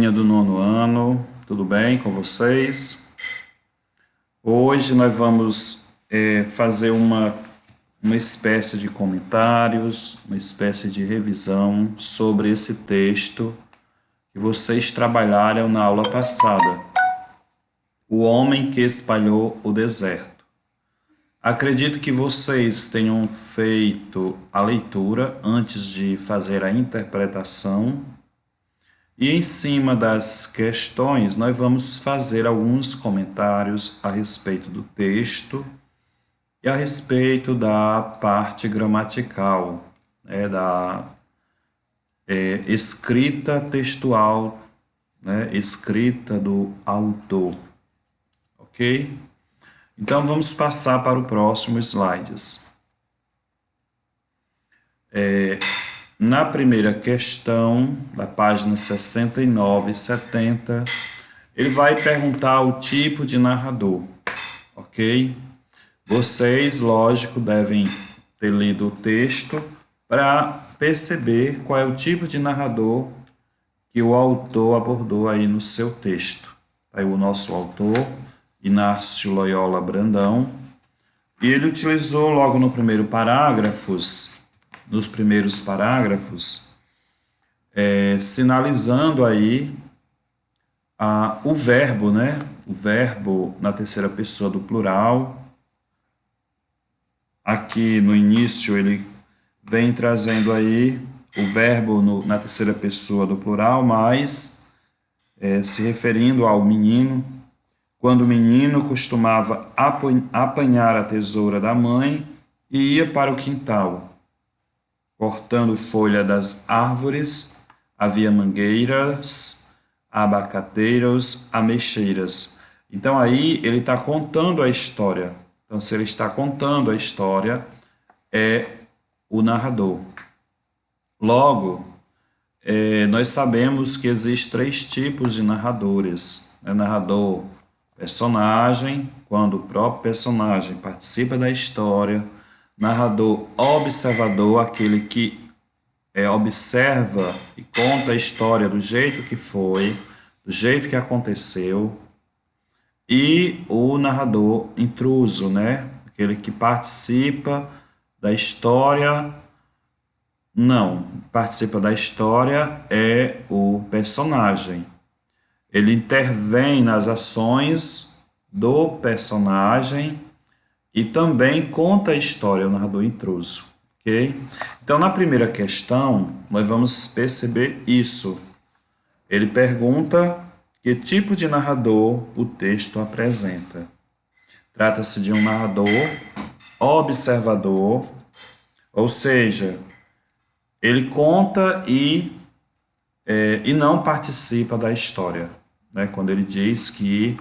Turminha do nono ano, tudo bem com vocês? Hoje nós vamos fazer uma espécie de comentários, uma espécie de revisão sobre esse texto que vocês trabalharam na aula passada. O homem que espalhou o deserto. Acredito que vocês tenham feito a leitura antes de fazer a interpretação. E em cima das questões, nós vamos fazer alguns comentários a respeito do texto e a respeito da parte gramatical, da escrita textual, escrita do autor, ok? Então, vamos passar para o próximo slides. Na primeira questão, da página 69 e 70, ele vai perguntar o tipo de narrador, ok? Vocês, lógico, devem ter lido o texto para perceber qual é o tipo de narrador que o autor abordou aí no seu texto. Aí o nosso autor, Inácio Loyola Brandão, e ele utilizou logo no nos primeiros parágrafos, sinalizando aí o verbo, o verbo na terceira pessoa do plural. Aqui no início ele vem trazendo aí o verbo na terceira pessoa do plural, mas se referindo ao menino, quando o menino costumava apanhar a tesoura da mãe e ia para o quintal. Cortando folha das árvores, havia mangueiras, abacateiros, ameixeiras. Então aí ele está contando a história. Então se ele está contando a história, é o narrador. Logo, nós sabemos que existem 3 tipos de narradores. Narrador personagem, quando o próprio personagem participa da história. Narrador observador, aquele que observa e conta a história do jeito que foi, do jeito que aconteceu. E o narrador intruso, aquele que participa da história. Não, participa da história é o personagem. Ele intervém nas ações do personagem e também conta a história, o narrador intruso, ok? Então, na primeira questão, nós vamos perceber isso. Ele pergunta que tipo de narrador o texto apresenta. Trata-se de um narrador observador, ou seja, ele conta e não participa da história. Quando ele diz que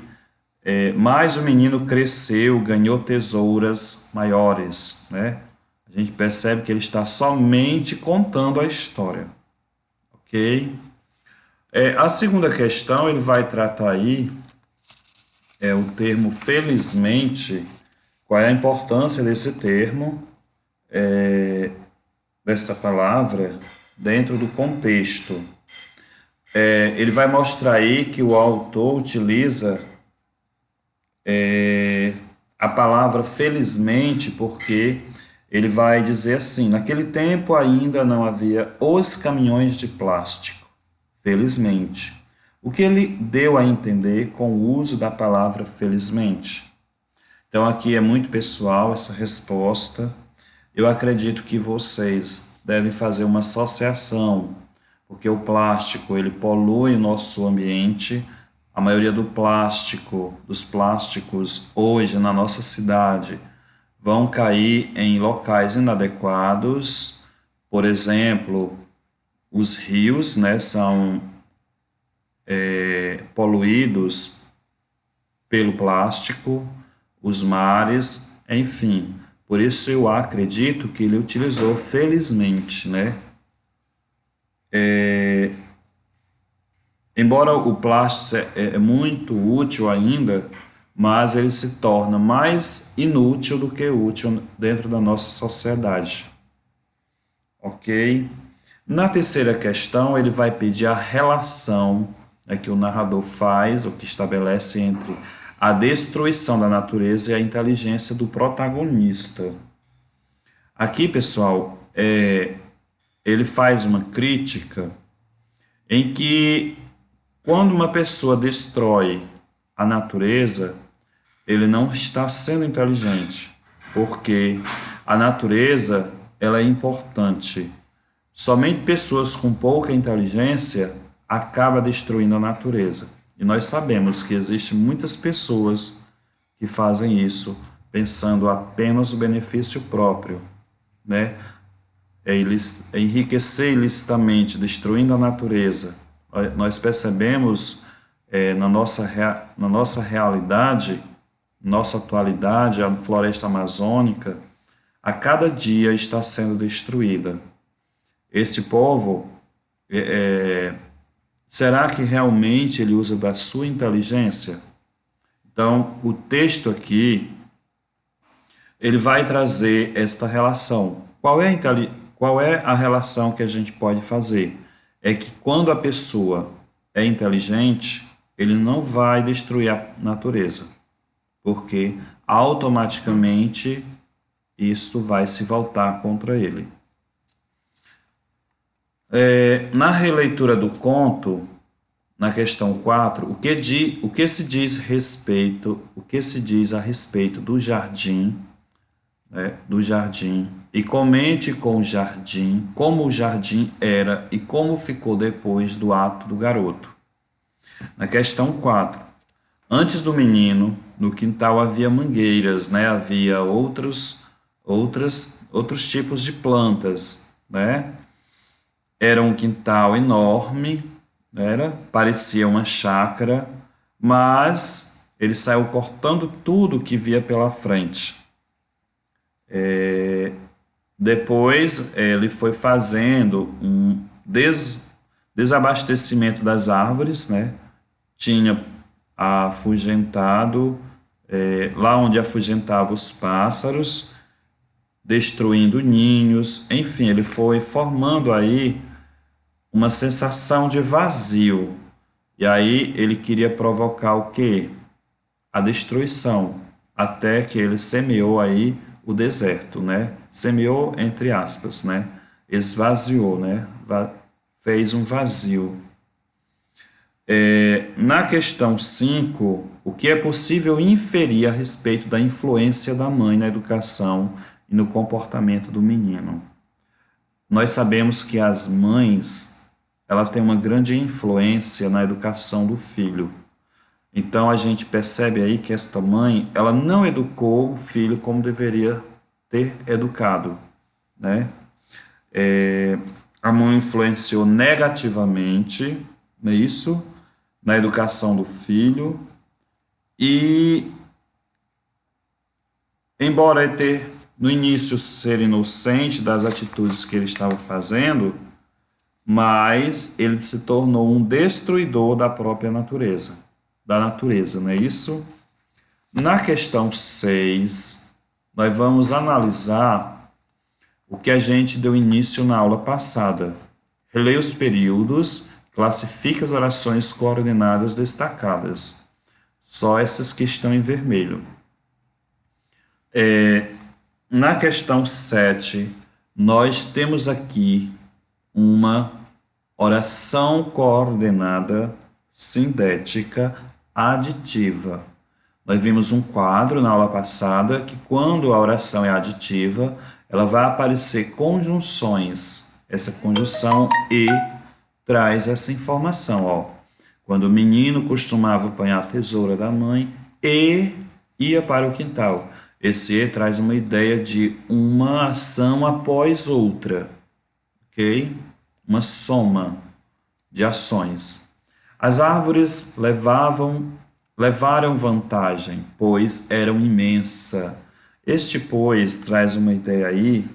mas o menino cresceu, ganhou tesouras maiores, A gente percebe que ele está somente contando a história, ok? A segunda questão, ele vai tratar aí o termo felizmente, qual é a importância desse termo, desta palavra, dentro do contexto. Ele vai mostrar aí que o autor utiliza a palavra felizmente, porque ele vai dizer assim: naquele tempo ainda não havia os caminhões de plástico, felizmente. O que ele deu a entender com o uso da palavra felizmente? Então aqui é muito pessoal essa resposta. Eu acredito que vocês devem fazer uma associação, porque o plástico ele polui o nosso ambiente. A maioria dos plásticos hoje na nossa cidade vão cair em locais inadequados. Por exemplo, os rios são poluídos pelo plástico, os mares, enfim. Por isso eu acredito que ele utilizou felizmente, Embora o plástico é muito útil ainda, mas ele se torna mais inútil do que útil dentro da nossa sociedade. Ok? Na terceira questão, ele vai pedir a relação que o narrador faz, o que estabelece entre a destruição da natureza e a inteligência do protagonista. Aqui, pessoal, ele faz uma crítica em que, quando uma pessoa destrói a natureza, ele não está sendo inteligente, porque a natureza, ela é importante. Somente pessoas com pouca inteligência acabam destruindo a natureza. E nós sabemos que existem muitas pessoas que fazem isso pensando apenas no benefício próprio, né? É enriquecer ilicitamente, destruindo a natureza. Nós percebemos na nossa realidade, nossa atualidade, a floresta amazônica, a cada dia está sendo destruída. Este povo, será que realmente ele usa da sua inteligência? Então, o texto aqui, ele vai trazer esta relação. Qual é a relação que a gente pode fazer? É que quando a pessoa é inteligente, ele não vai destruir a natureza, porque automaticamente isto vai se voltar contra ele. Na releitura do conto, na questão 4, o que se diz a respeito do jardim, do jardim, e comente com o jardim, como o jardim era e como ficou depois do ato do garoto. Na questão 4, antes do menino, no quintal havia mangueiras, havia outros tipos de plantas, Era um quintal enorme, parecia uma chácara, mas ele saiu cortando tudo que via pela frente. Depois ele foi fazendo um desabastecimento das árvores, Tinha afugentado, lá onde afugentava os pássaros, destruindo ninhos, enfim, ele foi formando aí uma sensação de vazio. E aí ele queria provocar o quê? A destruição, até que ele semeou aí o deserto, Semeou entre aspas, Esvaziou, Fez um vazio. Na questão 5, o que é possível inferir a respeito da influência da mãe na educação e no comportamento do menino? Nós sabemos que as mães, ela tem uma grande influência na educação do filho. Então a gente percebe aí que esta mãe, ela não educou o filho como deveria ter educado, A mãe influenciou negativamente, não é isso? Na educação do filho, e embora ele ter no início ser inocente das atitudes que ele estava fazendo, mas ele se tornou um destruidor da própria natureza, não é isso? Na questão 6, nós vamos analisar o que a gente deu início na aula passada. Releia os períodos, classifique as orações coordenadas destacadas. Só essas que estão em vermelho. Na questão 7, nós temos aqui uma oração coordenada sindética aditiva. Nós vimos um quadro na aula passada que, quando a oração é aditiva, ela vai aparecer conjunções. Essa conjunção "e" traz essa informação, Quando o menino costumava apanhar a tesoura da mãe e ia para o quintal. Esse "e" traz uma ideia de uma ação após outra, ok? Uma soma de ações. As árvores levaram vantagem, pois eram imensa. Este "pois" traz uma ideia aí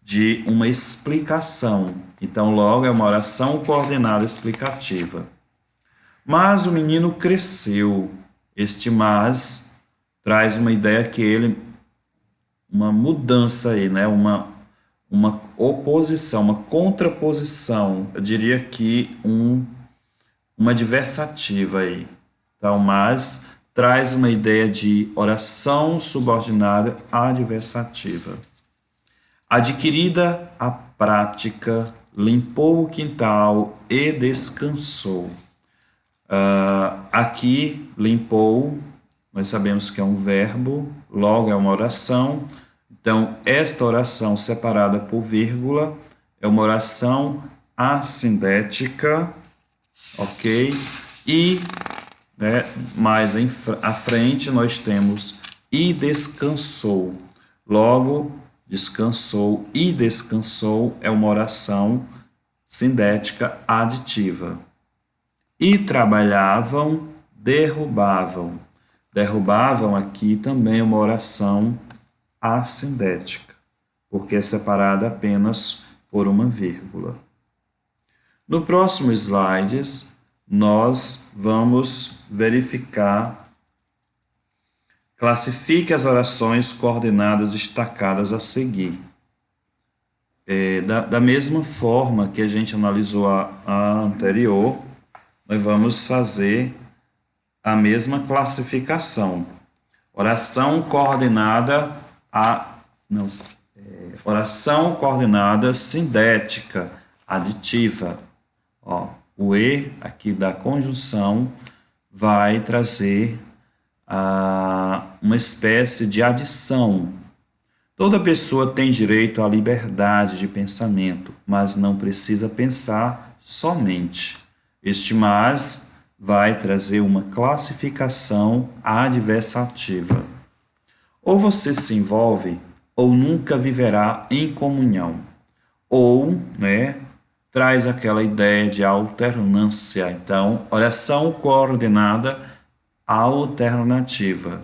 de uma explicação. Então, logo é uma oração coordenada explicativa. Mas o menino cresceu. Este "mas" traz uma ideia que uma mudança aí, uma oposição, uma contraposição. Eu diria que uma adversativa aí. Então, mas traz uma ideia de oração subordinada adversativa. Adquirida a prática, limpou o quintal e descansou. Aqui, limpou, nós sabemos que é um verbo, logo é uma oração. Então, esta oração separada por vírgula é uma oração assindética, ok? E mais à frente nós temos e descansou. Logo, descansou e descansou é uma oração sindética aditiva. E trabalhavam, derrubavam. Derrubavam aqui também é uma oração assindética, porque é separada apenas por uma vírgula. No próximo slide, nós vamos verificar, classifique as orações coordenadas destacadas a seguir. Da mesma forma que a gente analisou a anterior, nós vamos fazer a mesma classificação. Oração coordenada oração coordenada sindética aditiva. O E aqui da conjunção vai trazer uma espécie de adição. Toda pessoa tem direito à liberdade de pensamento, mas não precisa pensar somente. Este mas vai trazer uma classificação adversativa. Ou você se envolve, ou nunca viverá em comunhão. Ou, traz aquela ideia de alternância. Então, oração coordenada alternativa.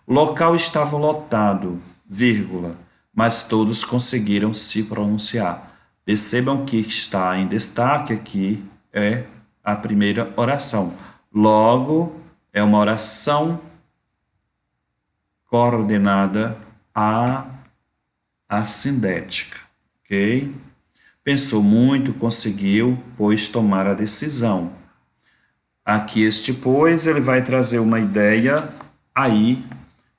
O local estava lotado, vírgula, mas todos conseguiram se pronunciar. Percebam que está em destaque aqui é a primeira oração. Logo, é uma oração coordenada assindética, ok? Pensou muito, conseguiu, pois, tomar a decisão. Aqui este pois, ele vai trazer uma ideia aí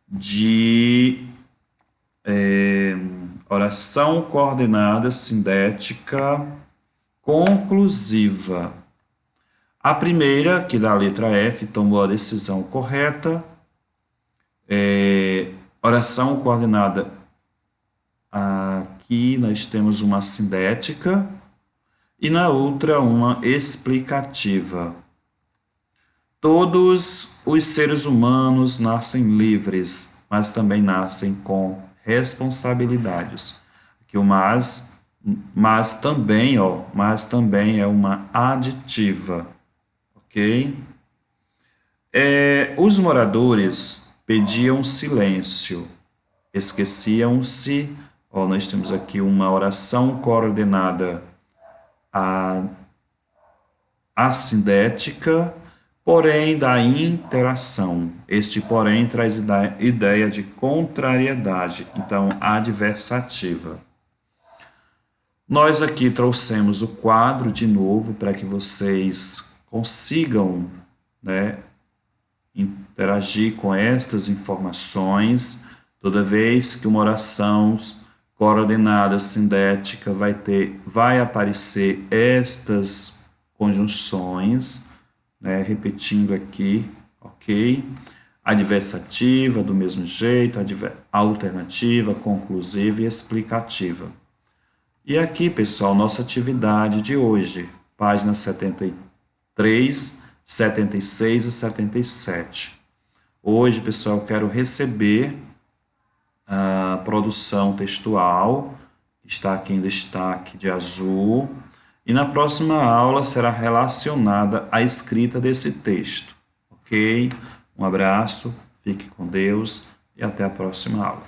de oração coordenada sindética conclusiva. A primeira, que da letra F, tomou a decisão correta. Oração coordenada, aqui nós temos uma sindética e na outra uma explicativa. Todos os seres humanos nascem livres, mas também nascem com responsabilidades. Aqui o mas também é uma aditiva, ok? Os moradores pediam silêncio, esqueciam-se. Nós temos aqui uma oração coordenada assindética, porém da interação. Este porém traz ideia de contrariedade, então adversativa. Nós aqui trouxemos o quadro de novo para que vocês consigam, interagir com estas informações. Toda vez que uma oração coordenada sindética vai aparecer estas conjunções, repetindo aqui, ok? Adversativa, do mesmo jeito, alternativa, conclusiva e explicativa. E aqui, pessoal, nossa atividade de hoje, páginas 73, 76 e 77. Hoje, pessoal, eu quero receber a produção textual, que está aqui em destaque de azul, e na próxima aula será relacionada à escrita desse texto, ok? Um abraço, fique com Deus e até a próxima aula.